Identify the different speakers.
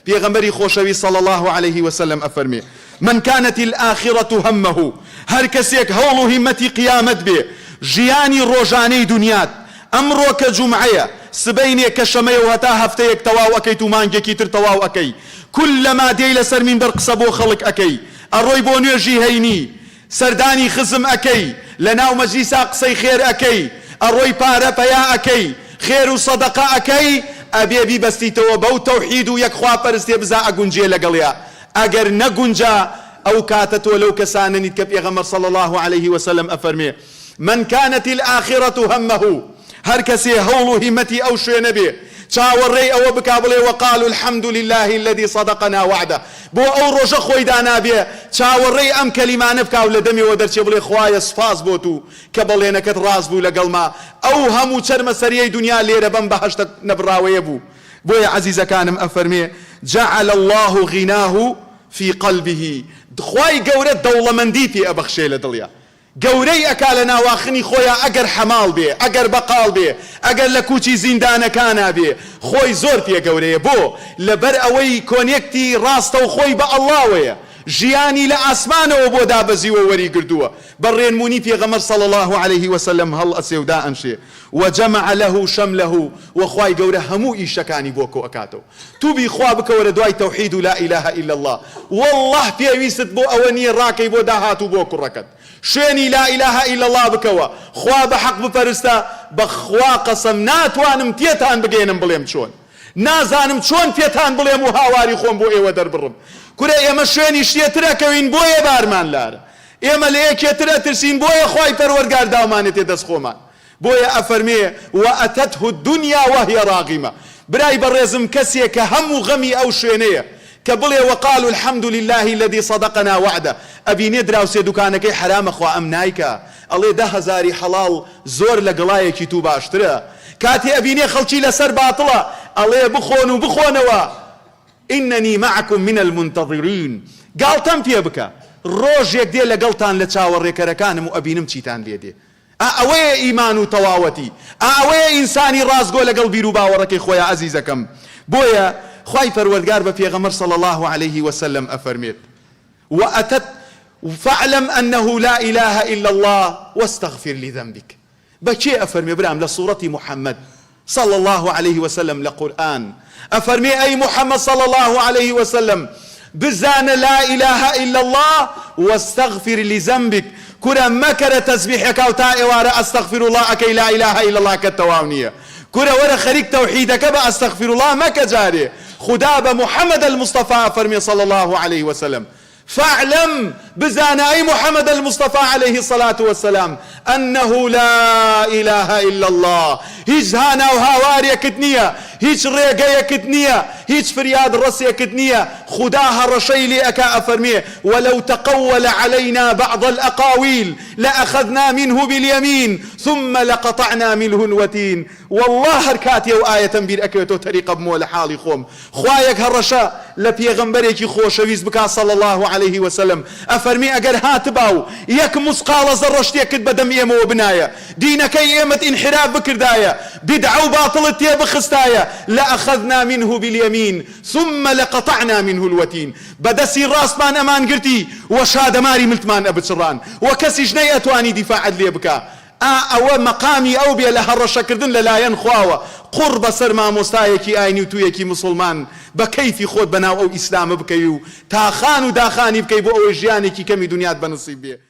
Speaker 1: پێغەمبەری خۆشەوی صلى الله عليه وسلم ئەفەرمێ من كانت الآخرة همه هەر کەسێک هەوڵ و هیمەتی قیامەت بێ ژیانی ڕۆژانەی دنیات ئەمڕۆ کە جومعەیە سبەینێ کە شەمەیە و هەتا هەفتەیەک تەواو ئەەکەیت و مانگێکی تر تەواو ئەەکەی كلما دێی لەسەر مینبەر قسە بۆ خەڵک ئەەکەی ئەڕۆی بۆ نوێژی هەینی سەردانی خزم ئەەکەی لەناو مەجلیسا قسەی خێر ئەەکەی ئەڕۆی پارە پەیا ئەەکەی خێر و سەدەقە ئەەکەی ئەبێ بیبەستیتەوە بەو تەوحید و یەک خواپەرستێ بزا ئەگونجێ لەگەڵیا ئەگەر نەگونجا ئەو کاتە تۆ لەو کەسانەنیت کە پێغەمبەر صلى الله عليه وسلم ئەفەرمێ من كانت الآخرة همه هەر کەسێ هەوڵ و هیمەتی ئەو شوێنە بێ چاوەڕێی ئەوە بکا بڵێ وقالوا الحمد لله الذي صدقنا وعده بۆ ئەو ڕۆژە خۆی دانابێ چاوەڕێی ئەم کەلیمانە بکا و لە دەمێەوە دەرچێ بڵێ خوایە سوپاس بۆ تو کە بەڵێنەکەت ڕاست بوو لەگەڵما ئەو هەموو چەرمە سەریەی دنیا لێرە بەم بەهەشتە نەبراوەیە بوو بۆیە عەزیزەکانم ئەفەرمێ جعل الله غناه في قلبه خوای گەورە دەوڵەمەندی پێ ئەبەخشێ لە دڵیا گەورەی ئەکا لە ناواخنی خۆیان ئەگەر حەماڵ بێ ئەگەر بەقاڵ بێ ئەگەر لە کوچی زیندانەکانە بێ خۆی زۆر پێ گەورەیە بۆ لەبەر ئەوەی کۆنێکتی ڕاستە و خۆی بە ئەڵڵاوەیە ژیانی لە ئاسمانەوە بۆ دابەزیوە وەری گردووە بەڕێنمونی پێغەمبەر صلى الله عليه وسلم هەڵ ئەسێ و دائەنشێ وجمع له شمله وخوای گەورە هەموو ئیشەکانی بۆ کۆ ئەکاتەوە تووبی خوا بکەوە لە دوای تەوحید و لا إله إلا الله والله پێویست بۆ ئەوە نییە ڕاکەی بۆ داهاتوو بۆ کوڕەکەت شوێنی لا إله إلا الله بکەوە خوا بە حەق بپەرستە بەخوا قەسەم ناتوانم تێتان بگەێنم بڵێم چۆن نازانم چۆن پێتان بڵێم و هاواری خۆم بۆ ئێوە دەربڕم کورە ئێمە شوێنی شتێترەکەوین بۆیە بارمان لارە ئێمە لە یەکێتر ئەترسین بۆیە خوای پەروەردگار داومانێتێ دەست خۆمان بۆیە ئەفەرمێ وأتته الدنيا وهي راغمة برای بەڕێزم کەسێک کە هەموو غەمی ئەو شوێنەیە کە بڵێ وقالوا الحمد لله الذي صدقنا وعده ئەبینێ دراوسێ دوکانەکەی حرامە خوا ئەم نایکە ئەڵێ 10,000 حەڵاڵ زۆر لە گەڵایەکی تو باشترە کاتێ ئەبینێ خەڵکی لەسەر باتڵە ئەڵێ بخۆن و بخۆنەوە إنني معكم من المنتظرين گاڵتەم پێ بکە ڕۆژێک دێ لەگەڵتان لە چاوەڕێکەرەکانم و ئەبینم چیتان لێ دێ ئەوەیە ئیمان و تەواوەتی ئەوەیە ئینسانی ڕاستگۆ لەگەڵ بیر و باوەڕەکەی خۆیان عەزیزەکەم بۆیە خوای پەروەردگار بە پێغەمبەر صلى الله عليه وسلم ئەفەرمێت وأتت فاعلم أنه لا إله إلا الله واستغفر لذنبك بكي أفرمي برام لصورة محمد صلى الله عليه وسلم لقرآن أفرمي أي محمد صلى الله عليه وسلم بزان لا إله إلا الله واستغفر لذنبك كرا مكر تسبيحك أو تائوار أستغفر الله أكي لا إله إلا الله كالتواونية كرا ورا خريك توحيدك بأستغفر الله ما كجاري خداب محمد المصطفى فرمي صلى الله عليه وسلم فاعلم بزان أي محمد المصطفى عليه الصلاة والسلام أنه لا إله إلا الله هيج هانا وهاواريا كتنية هيج ريقيا كتنية هيج فرياد رسيا كتنية خداها رشيلي أكا أفرميه ولو تقول علينا بعض الأقاويل لأخذنا منه باليمين ثم لقطعنا منه الوتين والله هركاتي وآية تنبير أكيتو طريقة بمول حالي خوم خوايك هرشا لبيغمبريكي خوشويز بكا صلى الله عليه وسلم أفرمي أقر هاتباو يك مسقال زرشتي كد بدم إيمو وبنايا دينك إيمة انحراف بكردايا بدعو باطل تيب خستايا لأخذنا منه باليمين ثم لقطعنا منه الوتين بدسي الراس مان أمان قرتي وشاد ماري ملتمان أبد سران وكسي جني أتواني دفاع لي بكا أو مقامي أو بي لها الرشاكردن للا ينخواوا قرب سر ما مستايكي آيني وتويكي مسلمان بكيفي خود بناو أو إسلام بكيو تاخان وداخاني بكي بو أو جياني كي كمي دنيات بنصيب بيه